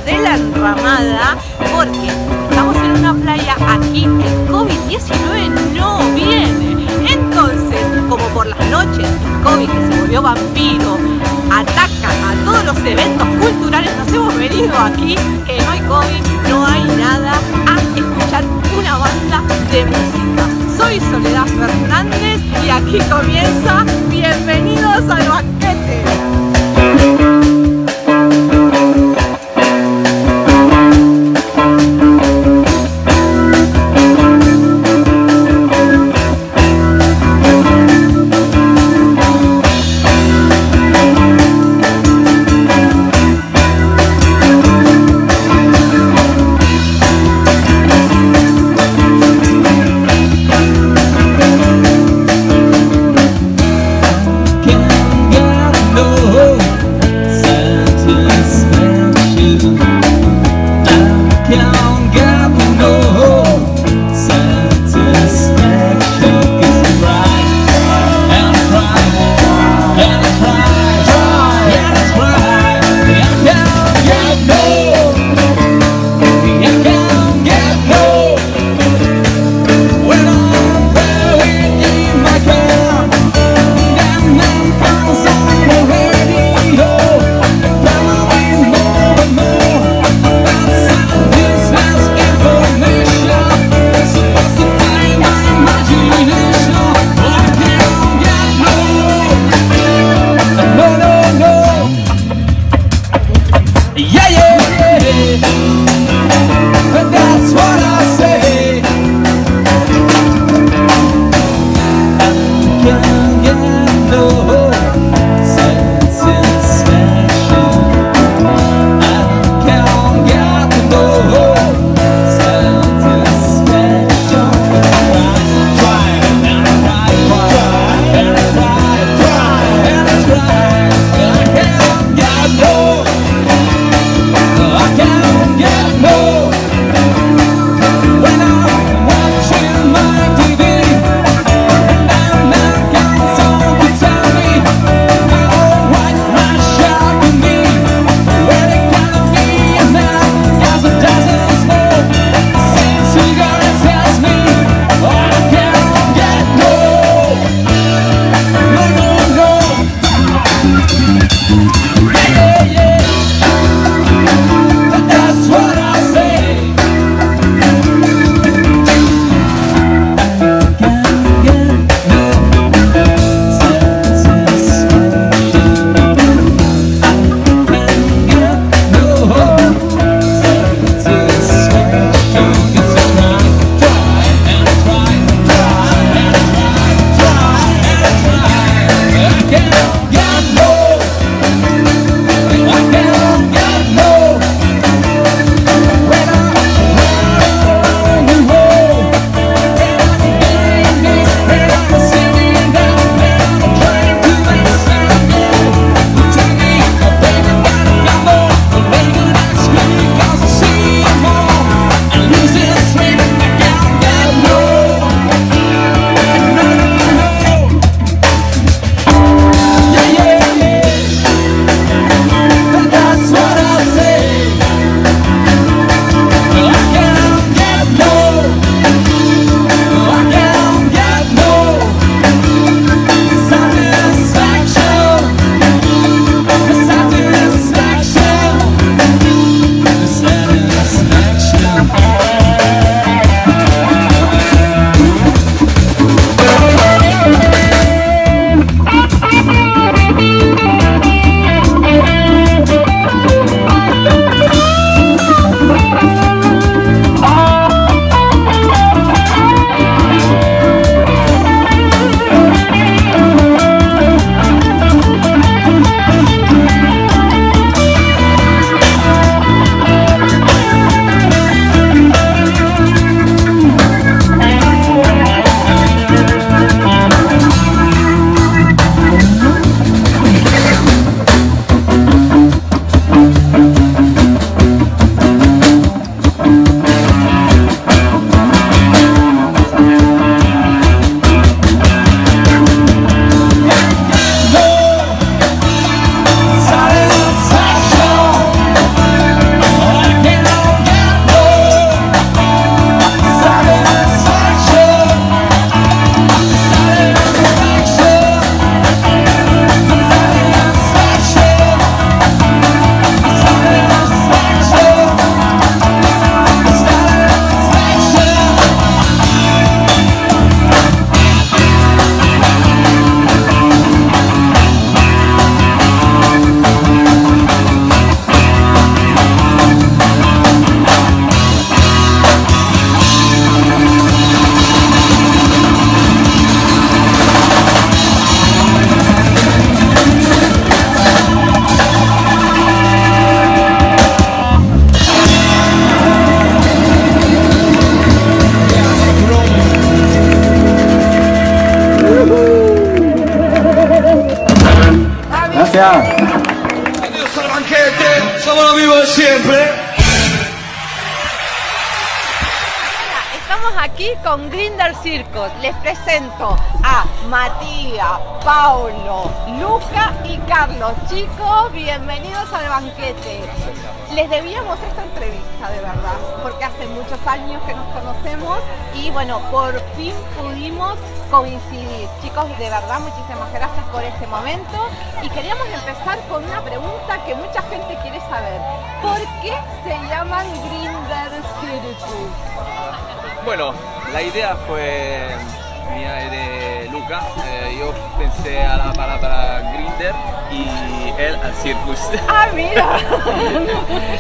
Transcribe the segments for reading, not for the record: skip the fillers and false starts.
de la Enramada, porque estamos en una playa, aquí el COVID-19 no viene. Entonces, como por las noches el COVID, que se volvió vampiro, ataca a todos los eventos culturales, nos hemos venido aquí, que no hay COVID, no hay nada, a escuchar una banda de música. Soy Soledad Fernández y aquí comienza Bienvenidos al Banquete. Can't get siempre. Estamos aquí con Grinder Circus. Les presento a Matías, Paulo, Luca y Carlos. Chicos, bienvenidos al banquete. Les debíamos esta entrevista, de verdad, porque hace muchos años que nos conocemos y bueno, por fin pudimos coincidir. Chicos, de verdad, muchísimas gracias por este momento y queríamos empezar con una pregunta que mucha gente quiere saber. ¿Por qué se llaman Grinder Circus? Bueno, la idea fue mía y de Luca. Yo pensé a la palabra Grinder y él al circus. Ah, mira.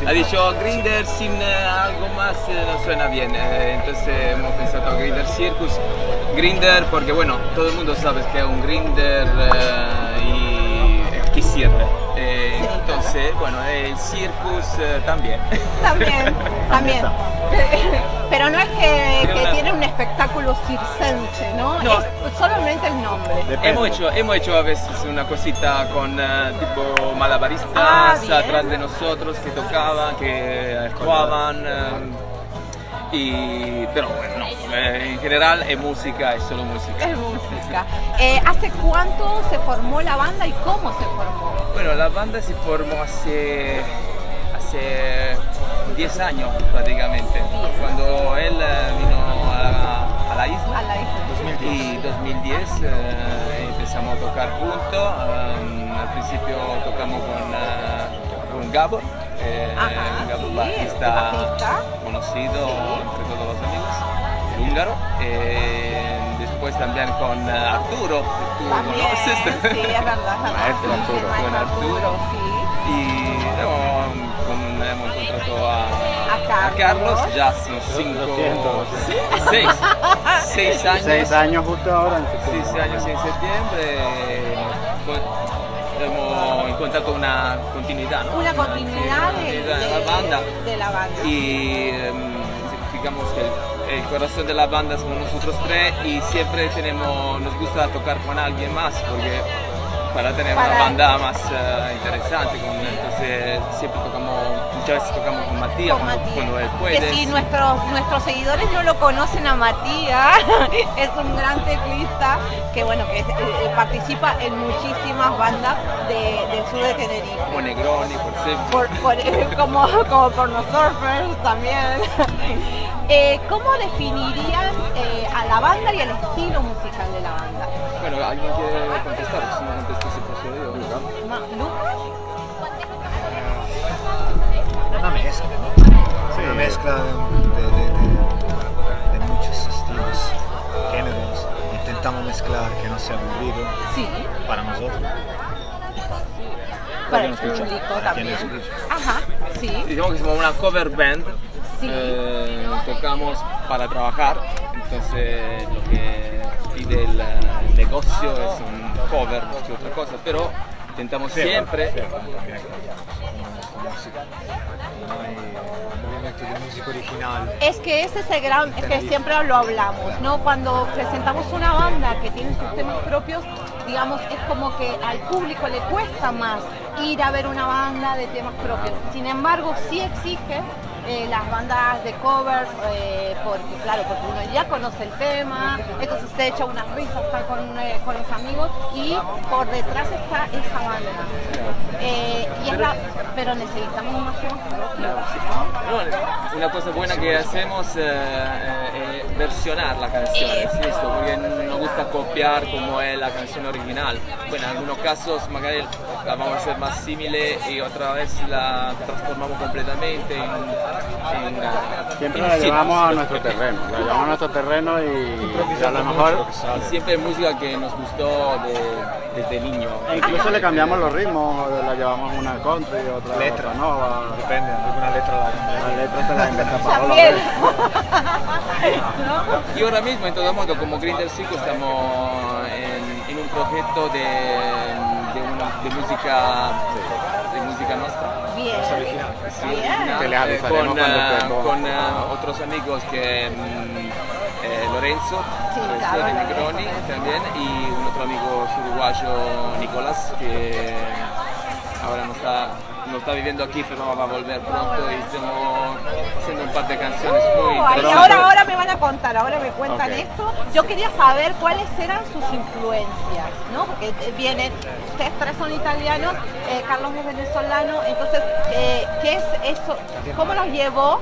Ha dicho Grinder sin algo más no suena bien. Entonces hemos pensado Grinder Circus. Grinder porque bueno, todo el mundo sabe que es un Grinder y que sirve. Entonces, bueno, el circus también. También. Pero no es que tiene un espectáculo circense, ¿no? No. Es solamente el nombre. Hemos hecho a veces una cosita con tipo malabaristas bien. atrás de nosotros que tocaban, que jugaban. Pero bueno, no, en general es música, es solo música. Es música. ¿Hace cuánto se formó la banda y cómo se formó? Bueno, la banda se formó hace 10 años prácticamente, cuando él vino a la isla. A la isla. Y 2010 empezamos a tocar juntos. Al principio tocamos con Gabor. Gabor sí, bajista conocido entre todos los amigos, el húngaro. Después también con Arturo, tú También, conoces. sí, es verdad. Maestro Arturo. Con Arturo. Sí. Y hemos encontrado a Carlos, ya son 6 años. 6 años justo ahora. 6 años en septiembre. Hemos encontrado una continuidad, ¿no? Una continuidad de la banda. Y digamos que el corazón de la banda somos nosotros tres y siempre nos gusta tocar con alguien más porque para tener una banda más interesante. Entonces siempre muchas veces tocamos con Matías cuando él puede. Que si nuestros seguidores no lo conocen a Matías, es un gran teclista que bueno, que participa en muchísimas bandas del sur de Tenerife. Como Negroni, por ejemplo. Como Porno Surfers también. ¿Cómo definirían a la banda y el estilo musical de la banda? Bueno, alguien quiere contestar, si no contesta se pasó yo. ¿Lucas? Una mezcla, ¿no? Sí. Una mezcla de muchos estilos, géneros. Intentamos mezclar que no sea aburrido Sí. para nosotros. Para el quien escucha. público Para quien también. escucha. Ajá, sí. Digamos que somos una cover band. Sí. Tocamos para trabajar, entonces lo que pide el negocio es un cover más que otra cosa, pero intentamos siempre. Con música. No hay movimiento de música original. Es que ese es el gran, es que siempre lo hablamos, ¿no? Cuando presentamos una banda que tiene sus temas propios, digamos, es como que al público le cuesta más ir a ver una banda de temas propios. Sin embargo, sí exige las bandas de cover, porque claro, porque uno ya conoce el tema, entonces se echa unas risas, está con los amigos y por detrás está esa banda. Pero necesitamos más temas propios, ¿no? Una cosa buena que hacemos es versionar la canción, ¿es esto? Porque no nos gusta copiar como es la canción original. Bueno, en algunos casos magari la vamos a hacer más simile y otra vez la transformamos completamente Siempre la llevamos a nuestro terreno, y a lo mejor siempre música que nos gustó desde niño. incluso le cambiamos los ritmos, la llevamos una country, otra Letra. nova. Depende, alguna letra La letra se la inventa Paola. También. Y ahora mismo, en todo modo, como Grinder Circus estamos en un proyecto de música nuestra. Bien. Sí, Bien. Que les avisaremos cuando estemos. con otros amigos que Lorenzo, Sí, Lorenzo claro, de Negroni también, y un otro amigo uruguayo, Nicolás, que ahora no está no está viviendo aquí, pero va a volver pronto y estamos haciendo un par de canciones muy Y interesantes. ahora me van a contar, ahora me cuentan Ok. esto. Yo quería saber cuáles eran sus influencias, ¿no? Porque vienen, ustedes tres son italianos, Carlos es venezolano, entonces, ¿qué es eso? ¿Cómo los llevó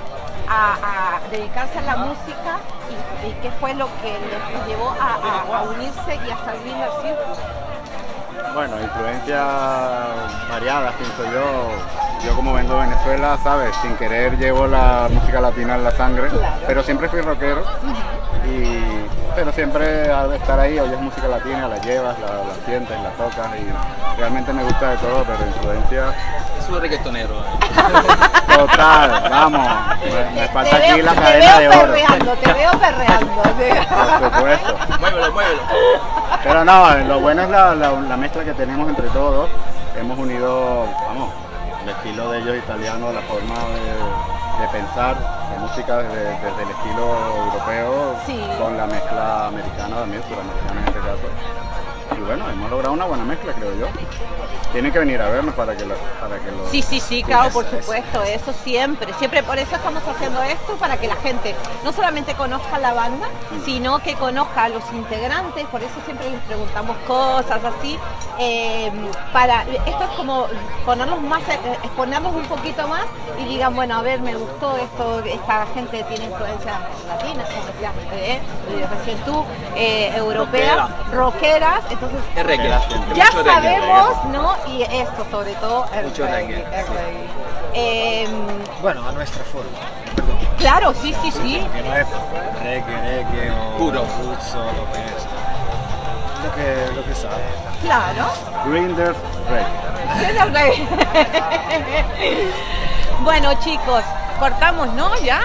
a dedicarse a la música y qué fue lo que los llevó a unirse y a salir del circo? Bueno, influencias variadas, pienso yo. Yo como vengo de Venezuela, ¿sabes? Sin querer llevo la música latina en la sangre, Claro. pero siempre fui rockero. Pero siempre al estar ahí oyes música latina, la llevas, la sientes, la tocas y realmente me gusta de todo, pero influencia Es un reggaetonero. total, vamos. Me falta Te aquí veo- la te cadena de veo oro. perreando, te veo perreando. Por supuesto. Muévelo, muévelo. Pero no, lo bueno es la mezcla que tenemos entre todos. Hemos unido, vamos, el estilo de ellos italiano, la forma de pensar, la música desde el estilo europeo Sí. con la mezcla americana también, suramericana en este caso. Y bueno, hemos logrado una buena mezcla, creo yo. Tienen que venir a vernos para que lo... Sí, claro, por supuesto, eso siempre, por eso estamos haciendo esto, para que la gente no solamente conozca la banda, sino que conozca a los integrantes, por eso siempre les preguntamos cosas así, esto es como ponerlos más, exponerlos un poquito más y digan, bueno, a ver, me gustó esto, esta gente tiene influencias latinas, como decías, recién tú, europeas, rockeras, entonces Es reggae. ya Mucho reggae. sabemos, ¿no? Y esto, sobre todo, el Mucho reggae, el sí. reggae. Bueno, a nuestra forma. Perdón. Claro, sí. Que no es reggae o Puro. roots o lo que sabe. Claro. Grinders Reggae. Es el reggae. Bueno, chicos, cortamos, ¿no? ¿Ya?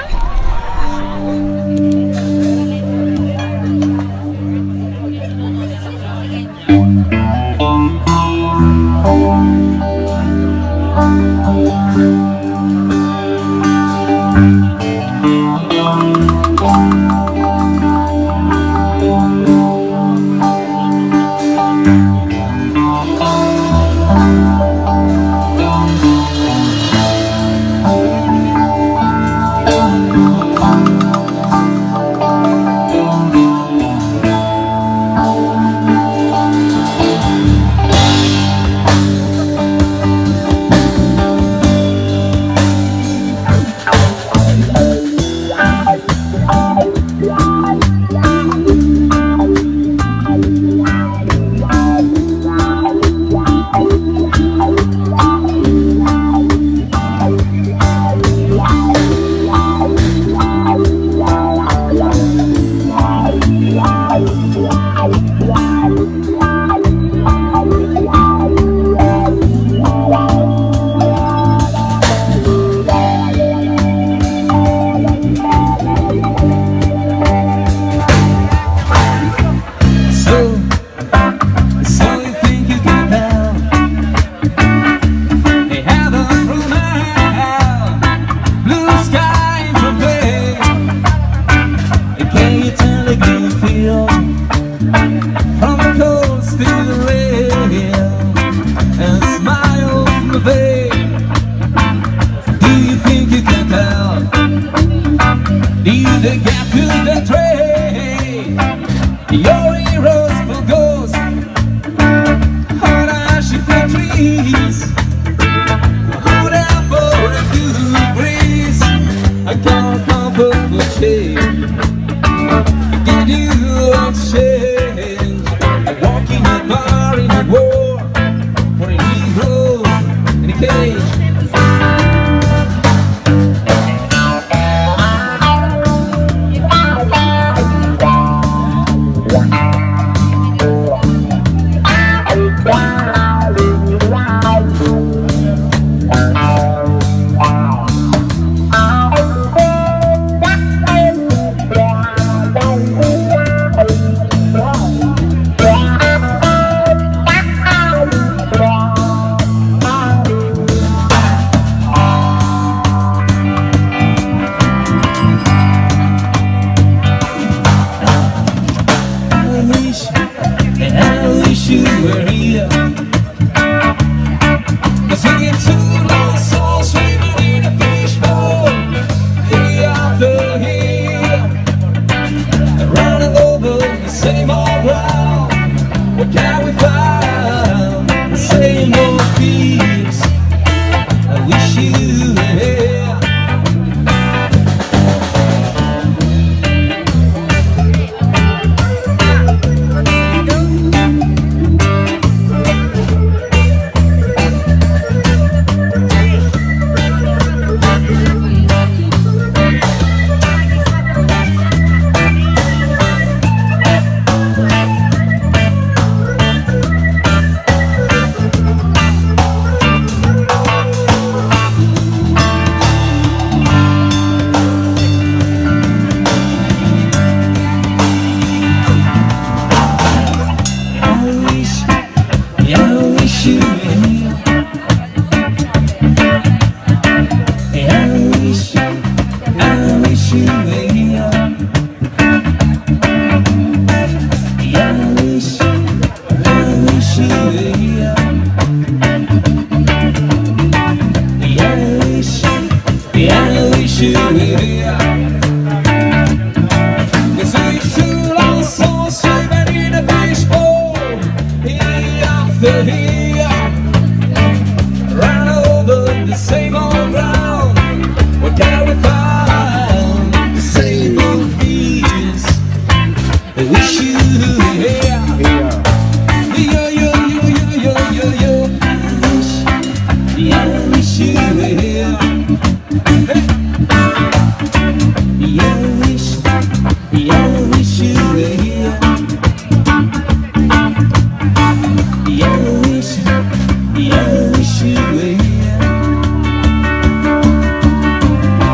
you were here. Yeah, I wish you were here. Yeah, I wish you were here. Cause it's too long so swimming in a fishbowl. Here after here, run over the same old ground. What can we find? The same old beaches. I wish you were here. Yo, yo, yo, yo, yo, yo, yo. I wish you were here. Yeah, I wish you were here. Yeah, I wish you were here. I wish you were here. I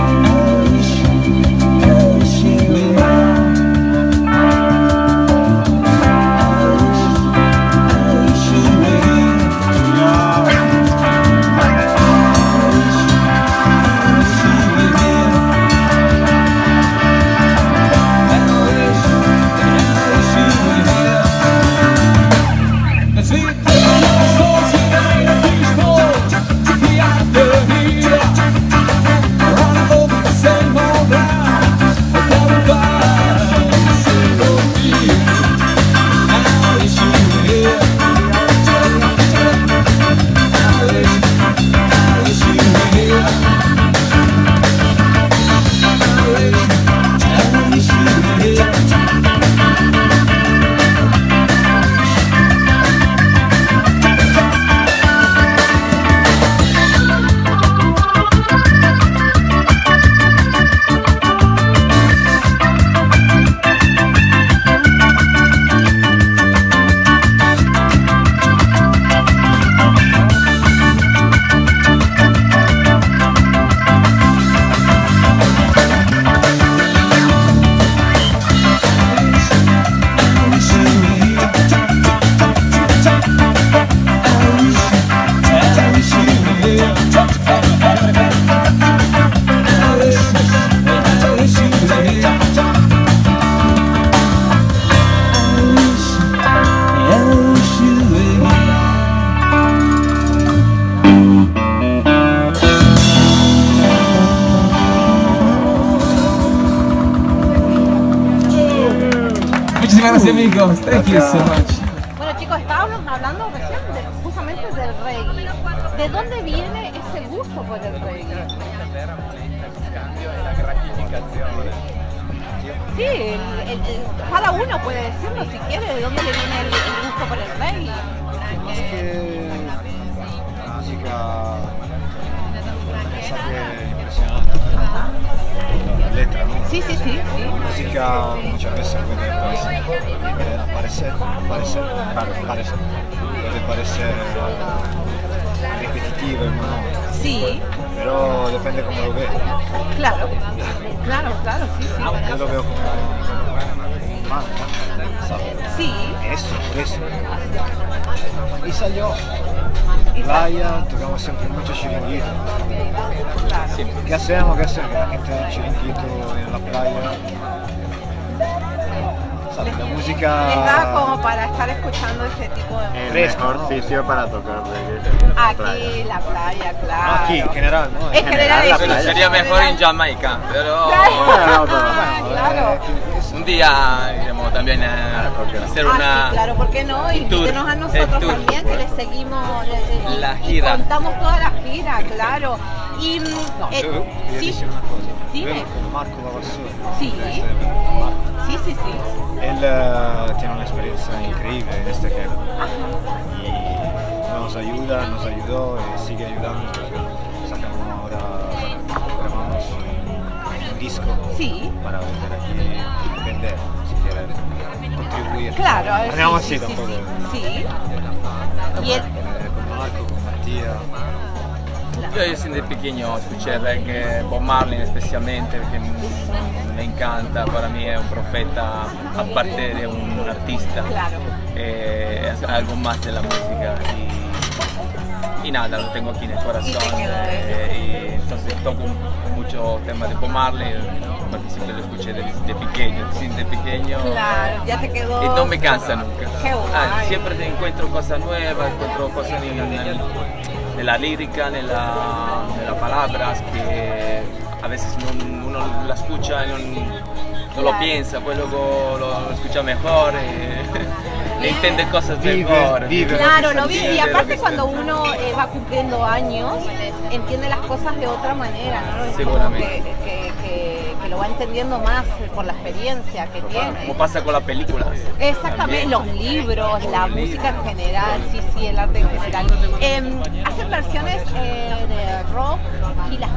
wish you were here. Muchísimas gracias, amigos. Thank you so much. Bueno, chicos, estábamos hablando recién justamente del reggae. ¿De dónde viene ese gusto por el reggae? Sí, cada uno puede decirlo si quiere, de dónde le viene el gusto por el reggae. Más que la música, esa que impresionante, la letra, ¿no? Sí, sí, sí. La música muchas veces puede parecer repetitiva y monótona. Sí, Pero depende cómo lo ves. claro, sí, sí. Yo lo veo como banda, ¿sabes? Sí, Eso, por eso. Y salió. Playa, tocamos siempre mucho chiringuito. claro. ¿Qué hacemos? La gente en chiringuito en la playa. ¿Sabes? La música. Les da como para estar escuchando ese tipo de música. El Fresco, mejor ¿no? sitio para tocar reggae. Aquí, la playa, claro. Aquí, en general, ¿no? En general, la sí, playa. Sería mejor en Jamaica, pero Claro, Bueno, claro. un día iremos también a hacer Ah, una... sí, claro, ¿por qué no? un tour, Invítenos a el nosotros tour. también, que les seguimos La y gira. contamos toda la gira, claro. Y No, yo voy a sí, decir una cosa. Dime. Veo con Marco Lavassori. Sí. Marco. sí. Él tiene una experiencia increíble en este género. Y nos ayudó y sigue ayudando. Sacamos ahora, grabamos un disco Sí, para vender aquí y vender, si quieren contribuir. claro. Andiamo sí, así tampoco. Sí. Y él, Con Marco, con Mattia. Yo sin de pequeño escuché reggae, Bob Marley especialmente, porque me encanta, para mí es un profeta, aparte de un artista, claro. es algo más de la música. y nada, lo tengo aquí en el corazón. Y te quedó y entonces toco muchos temas de Bob Marley, porque siempre lo escuché de pequeño, sí, de pequeño. Claro, ya te quedó. Y no me cansa nunca. Qué guay. Siempre te encuentro cosas nuevas, encuentro cosas en la lírica, en las palabras que a veces uno la escucha y no lo piensa, pues luego lo escucha mejor y entiende cosas mejor. Claro, lo vi. Y Vive, aparte lo cuando que- uno va cumpliendo años, entiende las cosas de otra manera, ¿no? Es como Seguramente. que lo va entendiendo más por la experiencia que tiene. Como pasa con las películas. Exactamente, También. los libros, la Los música en libros. general, sí, el arte en general. Hacen versiones de rock y las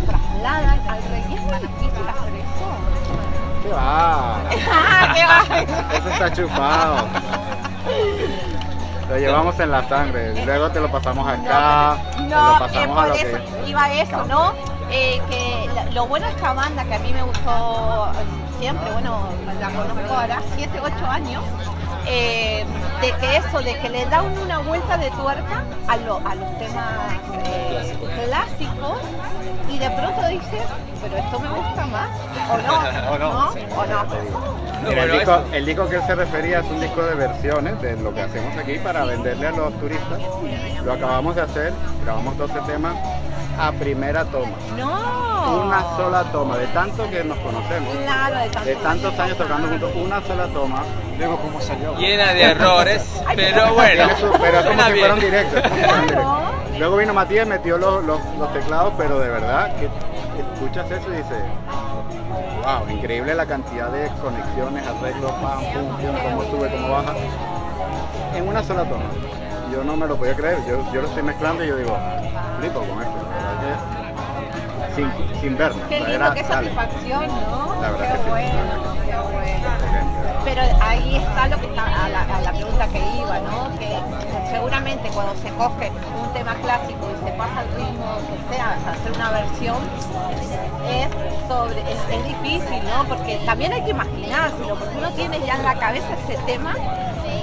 trasladan al reggae. Es muy difícil hacer eso. ¿Qué va? ¡Qué va! Eso está chupado. Lo llevamos en la sangre. Luego te lo pasamos acá. te lo No, pasamos a por lo eso que. iba a eso, ¿no? Que lo bueno de esta banda, que a mí me gustó siempre, bueno, la conozco ahora, 7, 8 años, de que le da una vuelta de tuerca a los temas clásicos y de pronto dices, pero esto me gusta más, o no, O no, ¿no? sí. O no. Mira, Bueno, el disco que él se refería es un disco de versiones de lo que hacemos aquí para venderle a los turistas. Lo acabamos de hacer, grabamos 12 temas a primera toma. No. Una sola toma, de tanto que nos conocemos. Claro, De tantos años tocando juntos, una sola toma. Luego, ¿cómo salió? Llena de errores, pero bueno. Tiene pero es como suena si fueran bien. directos. es como si fueran Claro. directos. Luego vino Matías, metió los teclados, pero de verdad que escuchas eso y dices, wow, increíble la cantidad de conexiones, arreglos, pam, pum, pum, cómo sube, cómo baja, en una sola toma. Yo no me lo podía creer, yo lo estoy mezclando y yo digo, flipo con esto, la verdad que sin verme. Qué o sea, lindo, era, qué dale. satisfacción, ¿no? La verdad Qué que sí, bueno, la verdad qué bueno. Excelente. Pero ahí está lo que está a la pregunta que iba, ¿no? Que seguramente cuando se coge un tema clásico y se pasa al ritmo que sea, o sea, hacer una versión, es difícil, ¿no? Porque también hay que imaginárselo, porque uno tiene ya en la cabeza ese tema,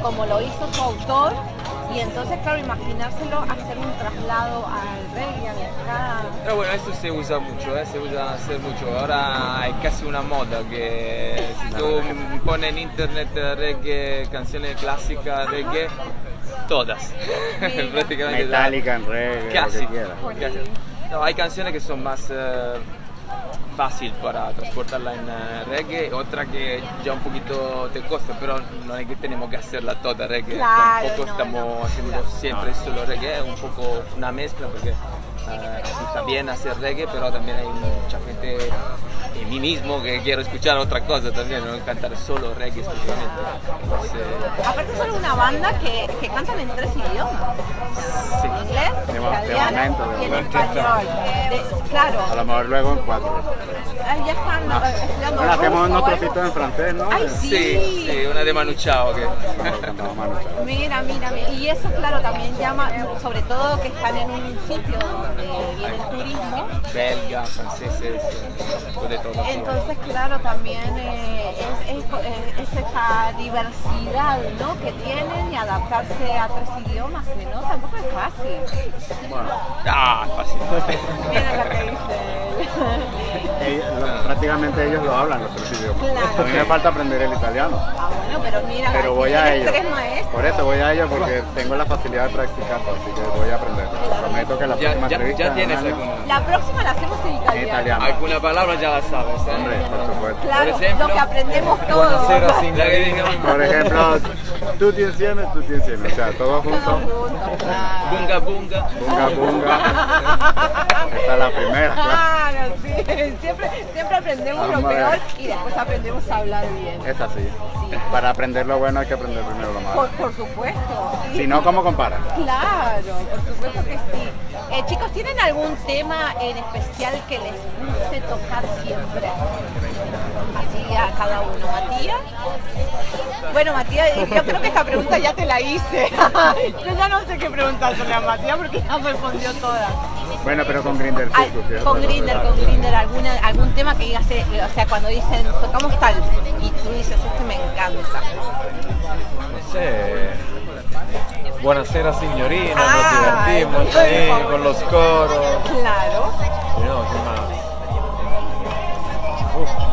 como lo hizo su autor, y entonces, claro, imaginárselo, hacer un traslado al reggae, al ska. Pero bueno, eso se usa mucho, se usa hacer mucho. Ahora hay casi una moda que si tú pones en internet reggae, canciones clásicas, reggae, todas. Mira. Prácticamente Metallica en reggae, Casi. lo que quieras. Casi. No, hay canciones que son más fácil para transportarla en reggae, otra que ya un poquito te cuesta, pero no es que tenemos que hacerla toda reggae, Claro, tampoco no, estamos no. haciendo siempre solo reggae, es un poco una mezcla porque está bien hacer reggae, pero también hay mucha gente y mí mismo que quiero escuchar otra cosa también, no cantar solo reggae exclusivamente. Entonces, Aparte son una banda que cantan en 3 idiomas, sí. en inglés, De italiano momento, y en momento. español. Claro, A lo mejor luego en 4. ya están estudiando Bueno, hacemos ruso o nuestro algo. sitio en francés, ¿no? Ay, sí. Sí, una de Manu Chao que... Cantamos Manu Chao. Mira, y eso claro también llama, sobre todo que están en un sitio donde viene el turismo, belgas, franceses, de todo. entonces claro también es esa diversidad, ¿no? Que tienen y adaptarse a 3 idiomas, que no, tampoco es fácil. Bueno, Ah, fácil. Mira lo que dice. prácticamente ellos lo hablan los 3 idiomas. Claro. A mí me falta aprender el italiano, Ah, bueno, pero mira, pero aquí voy a tienes ello. 3 maestros. Por eso voy a ello porque tengo la facilidad de practicarlo, así que voy a aprender. Prometo que la próxima entrevista Ya tienes en un año, alguna, La próxima la hacemos en italiano. italiano. alguna palabra, ya la sabes. Hombre, por supuesto. Claro, Por ejemplo, lo que aprendemos todos. Buonasera, La que diga, Por ejemplo, tutti insieme, o sea, todos juntos. Todos juntos, claro. bunga bunga. Bunga, bunga. Esta es la primera, claro. Claro, sí. Siempre aprendemos lo Vamos a ver. peor y después aprendemos a hablar bien. Es así. Para aprender lo bueno hay que aprender primero lo malo. Por supuesto. Si no, ¿cómo comparas? Claro, por supuesto que sí. Chicos, ¿tienen algún tema en especial que les guste tocar siempre? Así a cada uno. ¿Matías? Bueno, Matías, yo creo que esta pregunta ya te la hice. Yo ya no sé qué preguntársele a Matías porque ya respondió todas. Bueno, pero con Grinder Circus. ¿sí? Con Grinder, algún tema que digas, o sea, cuando dicen tocamos tal y tú dices, este me encanta. No sé. Buonasera signorina, Ah, nos divertimos eso es ahí famoso. con los coros. Claro. Y no, ¿qué más?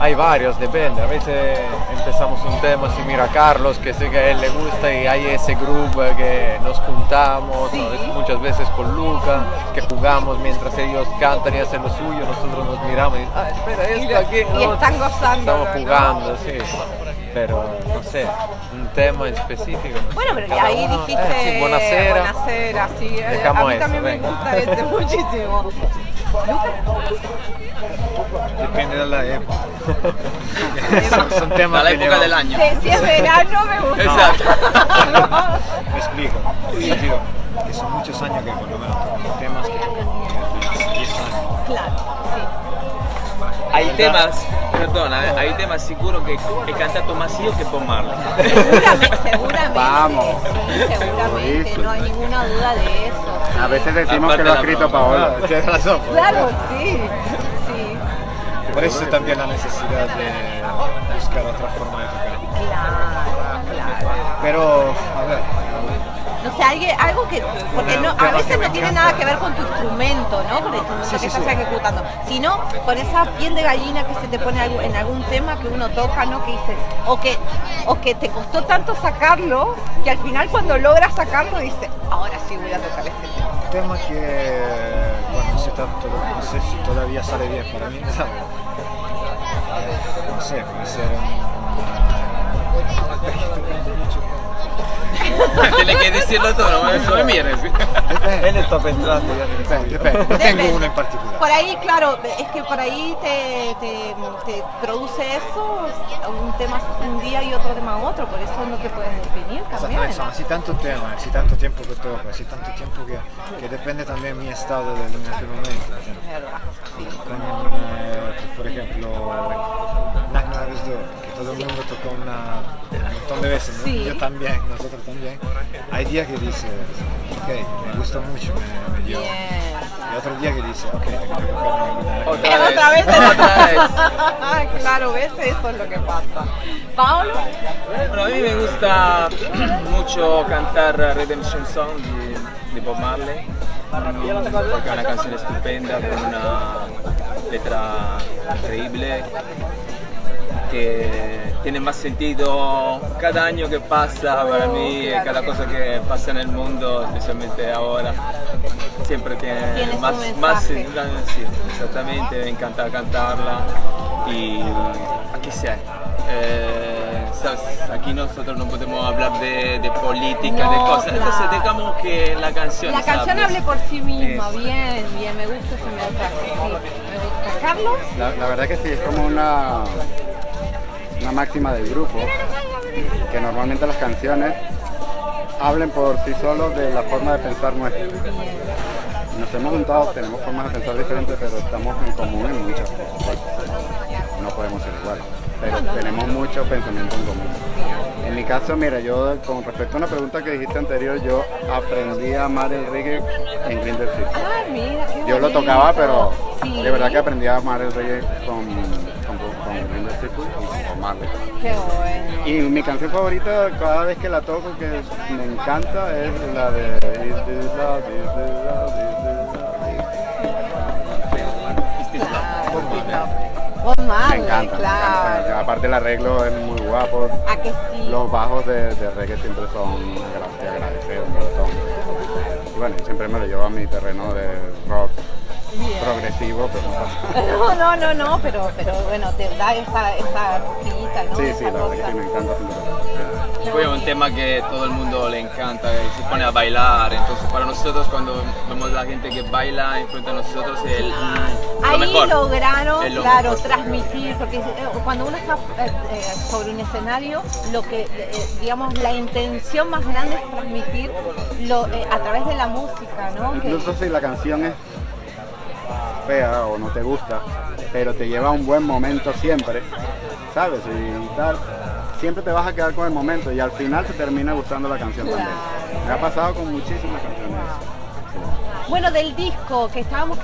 Hay varios, depende. A veces empezamos un tema, si mira a Carlos, que sé que a él le gusta y hay ese grupo que nos juntamos, Sí. muchas veces con Luca, que jugamos mientras ellos cantan y hacen lo suyo, nosotros nos miramos y espera, esto aquí, Y ¿no? están gozando. Estamos jugando, sí. Pero no sé, un tema específico. no sé, Bueno, pero cada ahí uno- dijiste sí, buonasera. buonasera, sí. Dejamos a mí eso, también venga. me gusta este muchísimo. Depende dalla época. Son temas Dalla que época llevan- del año. Si es verano me gusta. Esatto. Me explico. Yo digo que son muchos años que por lo menos toco temas que toco desde 10 años. Claro, sí. Hay temas, perdona, hay temas seguro que he cantato más io che Bob Marley. Seguramente. Vamos. Sí, seguramente, no hay ninguna duda de eso. A veces decimos Aparte que lo ha la escrito broma. Paolo. Ah, tienes razón. Claro, sí. Sí. Por eso también la necesidad de buscar otra forma de tocar. Claro. Pero, a ver, No sé, algo que, porque no, a veces no tiene nada que ver con tu instrumento, ¿no? Con el instrumento que estás ejecutando, sino con esa piel de gallina que se te pone en algún tema que uno toca, ¿no? Que dices, o que te costó tanto sacarlo, que al final cuando logras sacarlo dices, ahora sí voy a tocar este tema. un tema que, bueno, no sé si todavía sale bien para mí, ¿sabes? No sé, puede ser Tiene que decirlo todo, no me mires. Él está pensando ya. Depende, no tengo uno en particular. Por ahí, claro, es que por ahí te produce eso, un tema un día y otro tema otro, por eso no te puedes definir también. Exactamente, son así tanto tema, así tanto tiempo que toco, así tanto tiempo que depende también mi estado en aquel momento. ¿entiendes? Es verdad. Por ejemplo, Knock Knock Door, que todo el mundo tocó un montón de veces, ¿no? Sí. Yo también, nosotros también. Hay días que dices, ok, me gusta mucho, me dio. Bien. Y otro día que dice, ok, tengo que tocar Otra vez. Otra vez. Otra vez. Claro, ¿ves? Eso es lo que pasa. Paolo, Bueno, a mí me gusta mucho cantar Redemption Song de Bob Marley, porque es una canción estupenda, con una letra increíble, que tiene más sentido cada año que pasa para mí, cada cosa que pasa en el mundo, especialmente ahora, siempre tiene su más mensaje. sí, exactamente, me encanta cantarla y aquí sea. ¿Sabes? Aquí nosotros no podemos hablar de política, No, de cosas, claro. entonces dejamos que la canción la canción hable. hable por sí misma. Eso. Bien, bien, me gusta ese mensaje. Sí, me gusta. Carlos, La verdad que sí, es como una máxima del grupo, que normalmente las canciones hablen por sí solos de la forma de pensar nuestra. Nos hemos juntado, tenemos formas de pensar diferentes, pero estamos en común en muchas cosas. No podemos ser iguales, pero tenemos mucho pensamiento en común. En mi caso, mira, yo con respecto a una pregunta que dijiste anterior, yo aprendí a amar el reggae en Grinder Circus. ah, mira, qué Yo lo bonito. tocaba, pero Sí. de verdad que aprendí a amar el reggae con Grinder Circus y con Marley. Qué bueno. Y mi canción favorita, cada vez que la toco, que me encanta, es la de Is this love, is this love, is this love. Bob Marley, Me encanta, claro. aparte el arreglo es muy guapo, ¿A que sí? los bajos de reggae siempre son de agradecer un montón. Y bueno, siempre me lo llevo a mi terreno de rock progresivo, pero no pasa. pero bueno, te da esa cosquillita, ¿no? Sí, Esa sí, la verdad que cosa. sí, me encanta hacerlo. Poi è un tema que todo el mundo le encanta y se pone a bailar, entonces para nosotros cuando vemos a la gente que baila enfrente a nosotros es lo Ahí mejor. lograron, Es lo claro, mejor. transmitir, porque cuando uno está sobre un escenario, lo que, digamos, la intención más grande es transmitir a través de la música, ¿no? Que- Incluso si la canción es fea o no te gusta, pero te lleva a un buen momento siempre, ¿sabes? Y tal, siempre te vas a quedar con el momento y al final te termina gustando la canción Claro. también. Me ha pasado con muchísimas canciones. Sí. Bueno, del disco, que estábamos,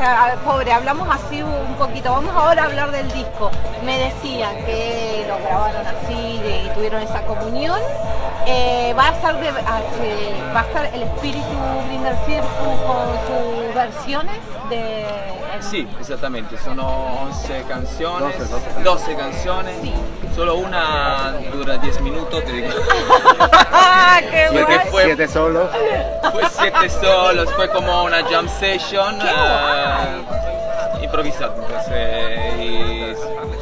pobre, hablamos así un poquito. Vamos ahora a hablar del disco. Me decían que lo grabaron así y tuvieron esa comunión. Va a estar el espíritu Grinder Circus con sus versiones de... Sí, exactamente, sono 11 canciones, 12 canciones, Sí. solo una dura 10 minutos, te digo. ¡Qué Porque guay! fue 7 solos. Fue 7 solos, fue como una jam session improvisada, entonces y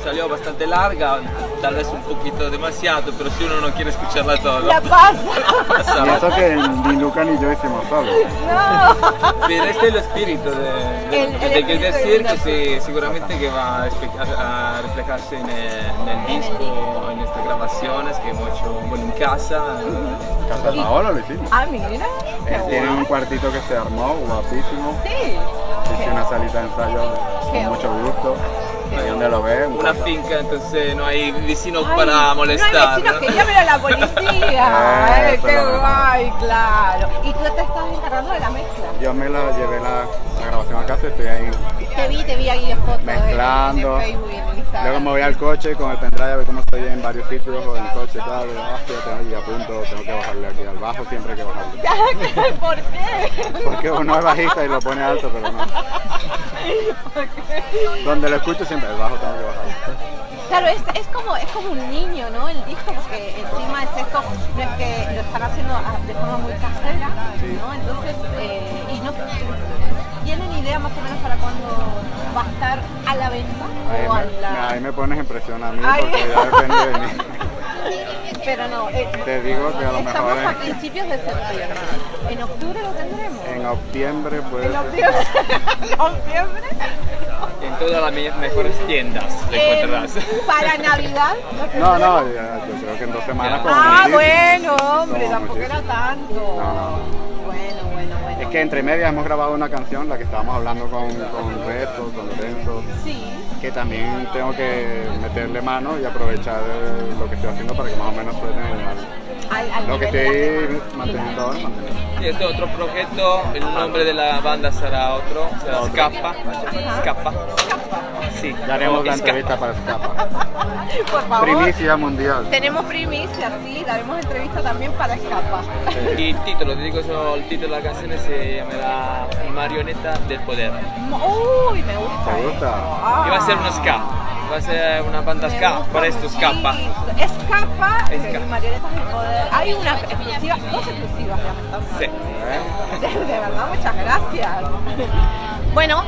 salió bastante larga, tal vez un poquito demasiado, pero si uno no quiere escucharla toda, La pasa. Y eso que ni Luca ni yo hicimos solos. No. pero este es el espíritu de Grinder Circus y seguramente que va a reflejarse en el disco, en estas grabaciones que hemos hecho bueno, en casa. Casa de Paolo lo hicimos. Ah, mira. Qué Tiene un guay. cuartito que se armó, guapísimo. Sí. Hice una salita de ensayo Qué con mucho gusto. Ahí donde lo ves. Una finca, entonces no hay vecinos Ay, para No hay molestar. vecinos que llamen a la policía. Eso Qué es lo mejor. guay, claro. Y tú te estás encargando de la mezcla. Yo me la llevé la grabación a casa y estoy ahí Te vi ahí en fotos mezclando. en Facebook y en Instagram. Luego me voy al coche con el pendrive, ve cómo estoy en varios sitios o en el coche y tal. Y apunto, tengo que bajarle aquí al bajo, siempre hay que bajarle. ¿Por qué? Porque uno es bajista y lo pone alto, pero no. Donde lo escucho siempre, el bajo tengo que bajarle. Claro, es como un niño, ¿no? El disco, porque encima es esto, no es que lo están haciendo de forma muy casera, ¿no? Entonces, y no tienen idea más o menos para cuándo va a estar a la venta o a la... Ahí me pones en presión a mí Ay. porque ya depende de mí. Pero no, Te digo que a lo estamos mejor a principios de septiembre. ¿En octubre lo tendremos? en octubre puede ¿En ser. octubre? ¿En octubre? En todas las mejores tiendas lo encontrarás. Para Navidad. No, yo creo que en 2 semanas como Ah, muchísimo. bueno, hombre, Como tampoco era muchísimo. tanto. No. Bueno. Es que entre medias hemos grabado una canción, la que estábamos hablando con Resto, con Lorenzo, Sí. que también tengo que meterle mano y aprovechar lo que estoy haciendo para que más o menos suene Al lo que nivel de la estoy canción. manteniendo ahora. Sí, este otro proyecto, el nombre de la banda será otro, será Scappa. Scappa. Sí, Ya haremos la Scappa. entrevista para Scappa. Por favor. Primicia mundial. Tenemos primicia, sí, daremos entrevista también para Escapa. Y el título, te digo solo el título de la canción se llamará Marioneta del Poder. Uy, me gusta. ¿Te gusta? eso. Y va a ser una ska, va a ser una banda Me ska, gusta por esto Scappa. muchísimo. Escapa, Escapa. Marionetas del Poder. Hay una exclusiva, 2 exclusivas ya me están Sí. dando. De verdad, muchas gracias. Bueno,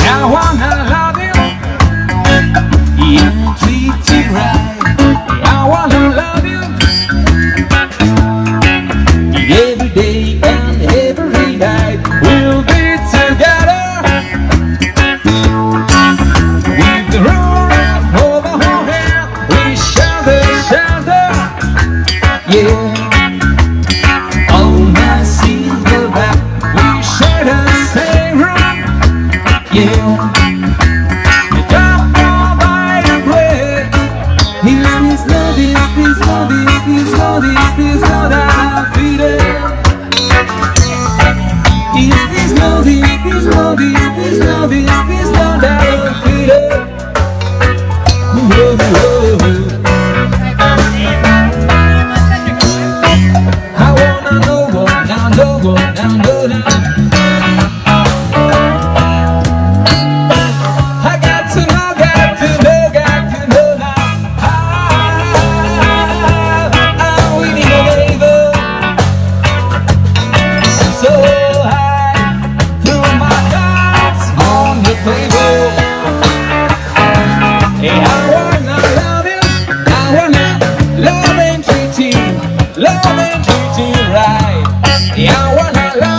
I wanna love you, yeah, treat you right. I wanna love you every day and every night. We'll be together with the road over our head. We shall the shelter, yeah. All my silverback, we share the same room. Yeah, drop all by the bread. This no that I feel it. This no that I feel it. Whoa, whoa, whoa. I wanna know what now, know what now, know now. I got to know now.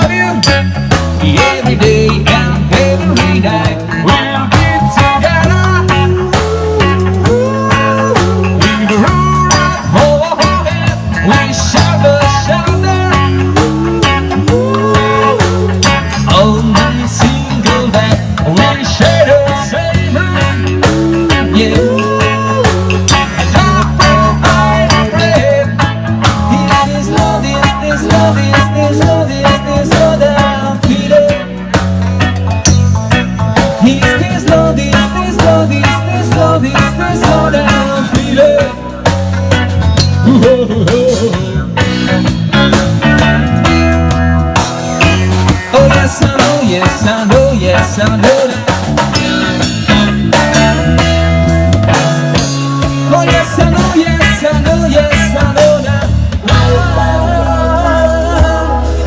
love you every day and every night. We'll be together. In the room of heaven, we shoulder to shoulder. Only single that we share the same room. Yeah. Oh yes, I know, yes, I know, yes, I know that. Oh yes, I know, yes, I know, yes, I know that.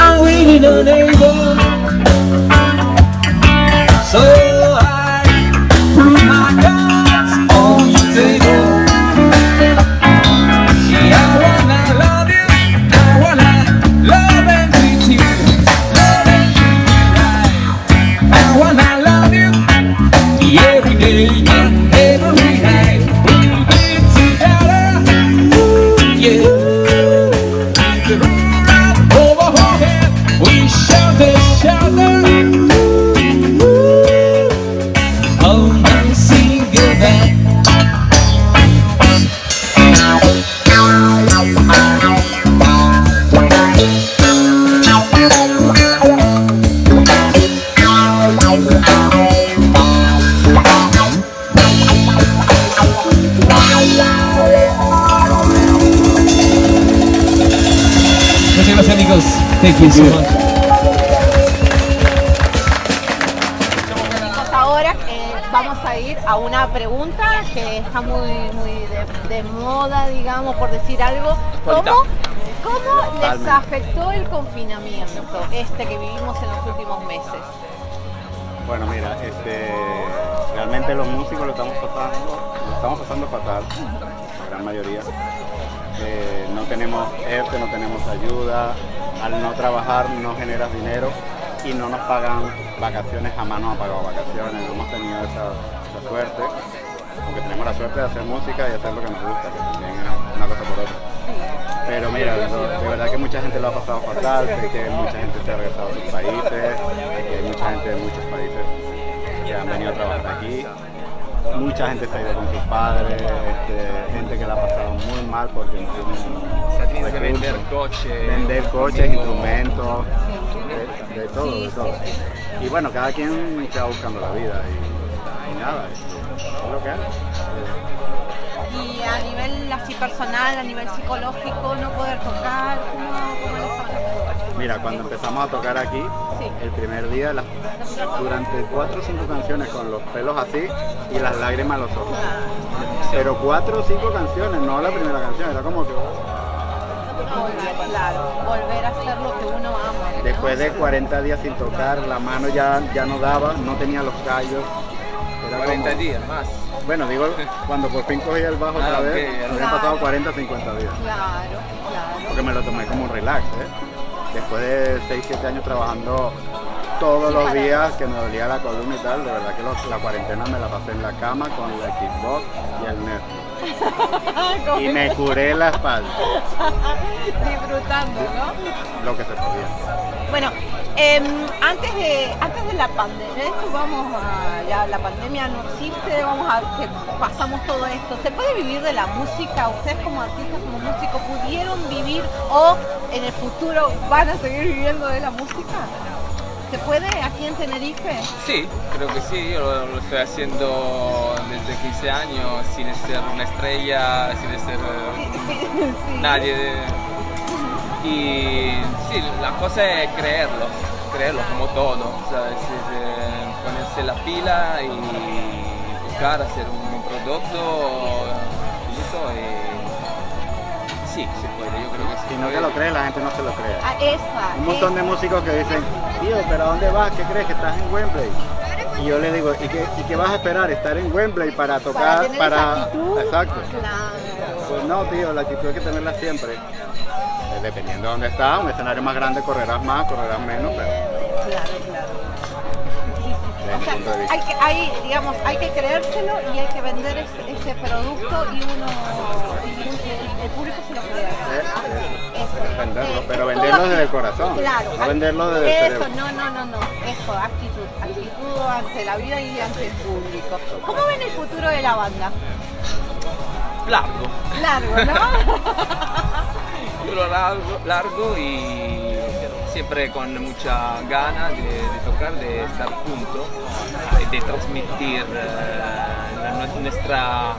I really don't able. So I put my cards on the table. I wanna love you, I wanna love and treat you, love and treat you right. I wanna love you every day and every night. We'll be together, yeah. In the room over our head, we shoulder to shoulder. Oh, my single man. Muchas gracias, amigos. Thank you so much. Ahora vamos a ir a una pregunta que está muy de moda, digamos, por decir algo. ¿Cómo les afectó el confinamiento que vivimos en los últimos meses? Bueno, mira, realmente los músicos lo estamos pasando fatal, la gran mayoría. No tenemos ERTE, no tenemos ayuda, al no trabajar no generas dinero y no nos pagan vacaciones, jamás nos han pagado vacaciones, no hemos tenido esa suerte, porque tenemos la suerte de hacer música y hacer lo que nos gusta, que también es una cosa por otra. Pero mira, de verdad que mucha gente lo ha pasado fatal, sé que mucha gente se ha regresado a sus países, que hay mucha gente de muchos países que han venido a trabajar aquí. Mucha gente se ha ido con sus padres, gente que la ha pasado muy mal porque no tienen que vender coches. Vender coches, instrumentos, de todo. Y bueno, cada quien se va buscando la vida y nada, es lo que hay. Y a nivel así personal, a nivel psicológico, no poder tocar, ¿cómo les va? Mira, cuando empezamos a tocar aquí, el primer día, durante 4 o 5 canciones con los pelos así y las lágrimas en los ojos. Pero 4 o 5 canciones, no la primera canción, era como que... Volver a hacer lo que uno ama, ¿no? Después de 40 días sin tocar, la mano ya no daba, no tenía los callos. Era 40 como... días más. Bueno, digo, cuando por fin cogí el bajo otra vez, habían pasado 40 o 50 días. Claro. Porque me lo tomé como un relax, Después de 6 7 años trabajando todos los días, que me dolía la columna y tal, de verdad que la cuarentena me la pasé en la cama con la Xbox y el Netflix. Y me curé la espalda. Disfrutando, ¿no? Lo que se podía. Bueno, antes de la pandemia, esto ya la pandemia no existe, que pasamos todo esto. ¿Se puede vivir de la música? ¿Ustedes como artistas, como músicos, pudieron vivir o en el futuro van a seguir viviendo de la música? ¿Se puede aquí en Tenerife? Sí, creo que sí, yo lo estoy haciendo desde 15 años sin ser una estrella, sin ser nadie. Y sí, la cosa es creerlo como todo, ¿sabes? Ponerse la pila y buscar hacer un producto listo y sí, se puede, yo creo que sí. Si no te lo crees, la gente no se lo cree. Un montón de músicos que dicen, tío, pero ¿a dónde vas? ¿Qué crees? ¿Que estás en Wembley? Y yo le digo, ¿y qué vas a esperar? ¿Estar en Wembley para tocar? ¿Para tener esa actitud? Exacto. Claro. Pues no, tío, la actitud hay que tenerla siempre. dependiendo de dónde estás, un escenario más grande correrás más, correrás menos, pero Claro, claro. desde O mi sea, punto de vista. hay que creérselo y hay que vender ese producto y el público se lo crea. Eso. Venderlo, pero venderlo desde el corazón, Claro. no venderlo desde el Eso, cerebro. no. Eso, actitud ante la vida y ante el público. ¿Cómo ven el futuro de la banda? Largo. Largo, ¿no? Largo y siempre con mucha gana de tocar, de estar juntos, de transmitir nuestra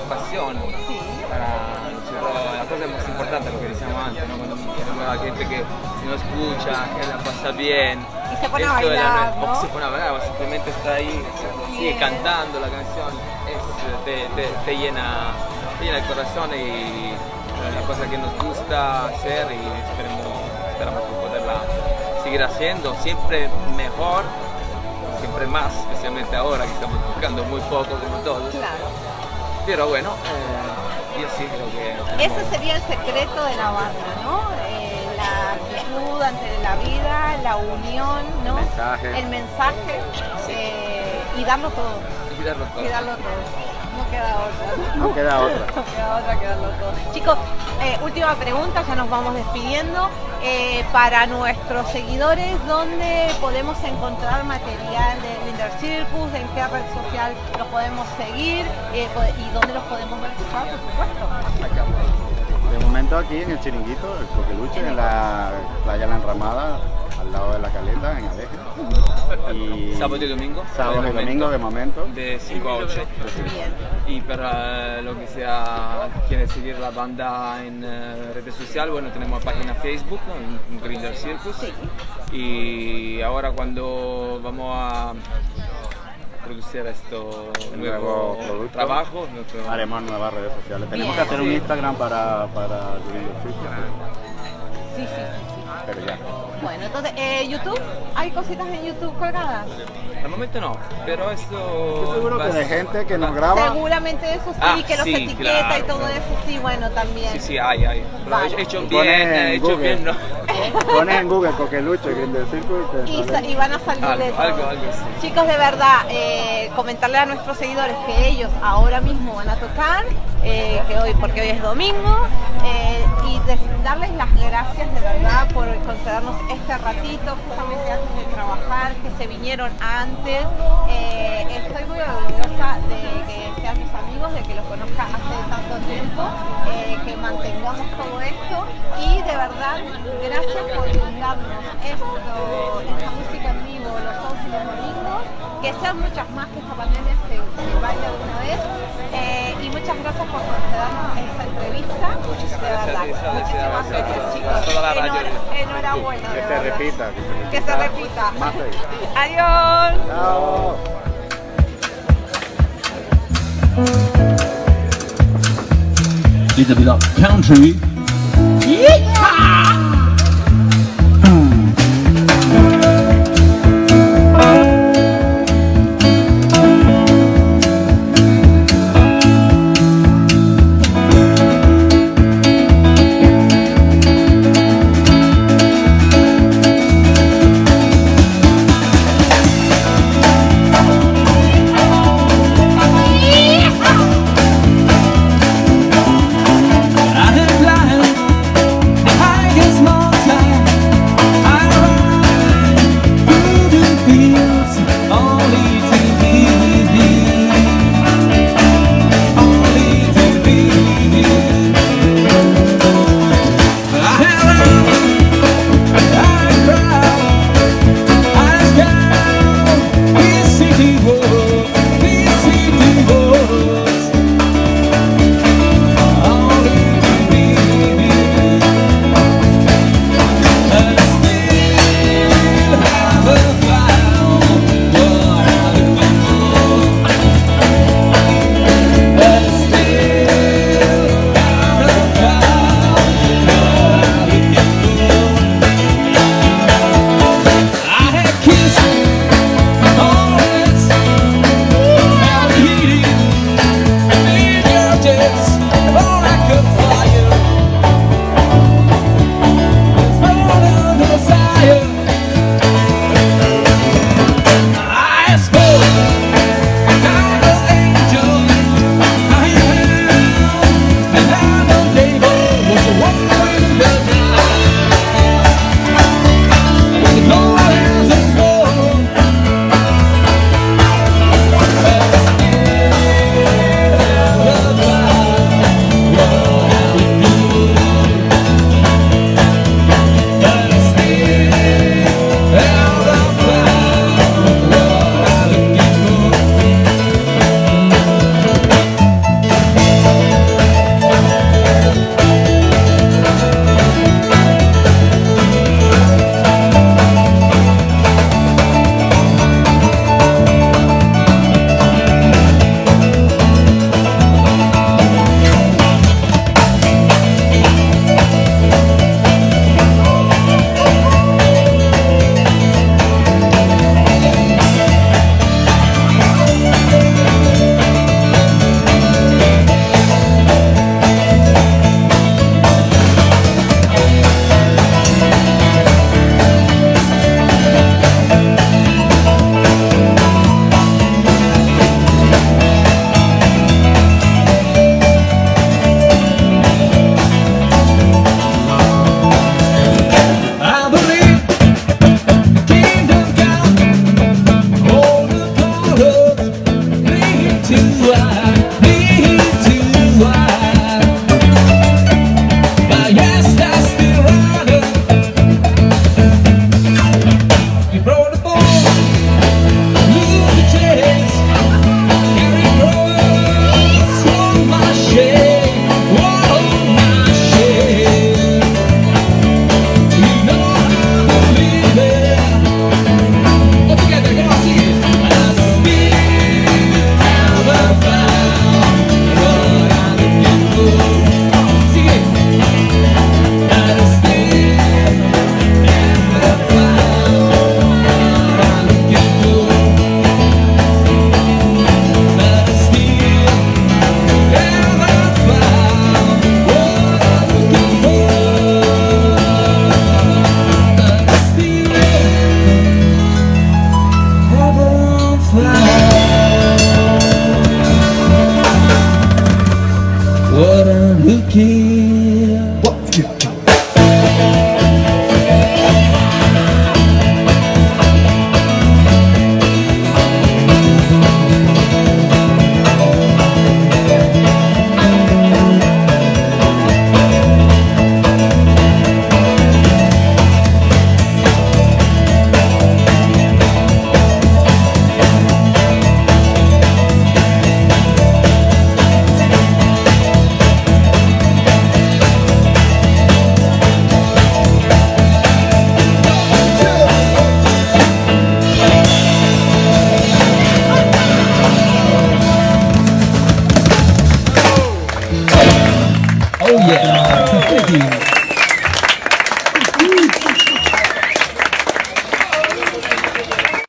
pasión. Sí. Para nosotros la cosa más importante, lo que decíamos antes, ¿no? Cuando tenemos a la gente que nos escucha, que la pasa bien. Y se pone a esto es bailar, o ¿no? se pone a bailar, o simplemente está ahí, sigue Bien. cantando la canción, te llena el corazón y la cosa que nos gusta hacer y esperamos poderla seguir haciendo, siempre mejor, siempre más, especialmente ahora que estamos buscando muy poco como todos. Claro. Pero bueno, yo sí creo que... Ese sería el secreto de la banda, ¿no? La actitud ante la vida, la unión, ¿no? El mensaje. Y darlo todo. Cuidarlo todo. Y darlo todo. No queda otra. No queda otra. No queda otra que darlo todo. Chicos, última pregunta, ya nos vamos despidiendo. Para nuestros seguidores, ¿dónde podemos encontrar material de Grinder Circus? ¿En qué red social los podemos seguir? ¿Y dónde los podemos ver, por supuesto? De momento aquí en el Chiringuito, el Coqueluche, en la playa La Enramada, al lado de la Caleta, en Aleje. Y Sábado y domingo. sábado y domingo de momento. De 5 a 8. Bien. Y para lo que sea, quiere seguir la banda en redes sociales, bueno, tenemos página Facebook, en Grinder Circus. Sí. Y ahora cuando vamos a producir esto nuevo producto. trabajo, Haremos nuevas redes sociales. Tenemos Bien. que hacer un Sí. Instagram para Grinder Circus, Sí. pero ya. Bueno, entonces, ¿YouTube? ¿Hay cositas en YouTube colgadas? al momento no, pero esto... Estoy seguro que va- de gente que nos va- graba. Seguramente eso sí, Ah, que los sí, etiqueta y claro, todo claro. eso, sí, bueno, también. Sí, hay. Pero Vale. hecho Pones bien, en hecho Google. bien, no. Pones en Google Coqueluche, Grinder Circus Y van a salir de todo. Algo así. Chicos, de verdad, comentarle a nuestros seguidores que ellos ahora mismo van a tocar, porque hoy es domingo, y darles las gracias de verdad por concedernos este ratito, justamente antes de trabajar, que se vinieron antes. Estoy muy orgullosa de que sean mis amigos, de que los conozca hace tanto tiempo, que mantengamos todo esto y de verdad, gracias por brindarnos esta música en vivo los sábados y los domingos, que sean muchas más, que esta pandemia se vaya de una vez, y muchas gracias por concedernos esta entrevista, de verdad, muchísimas gracias, chicos, Toda la radio. enhorabuena, de Que se verdad. repita. Que se repita. Más seguido. Adiós. Chao. Little bit of country. ¡Yeehaw!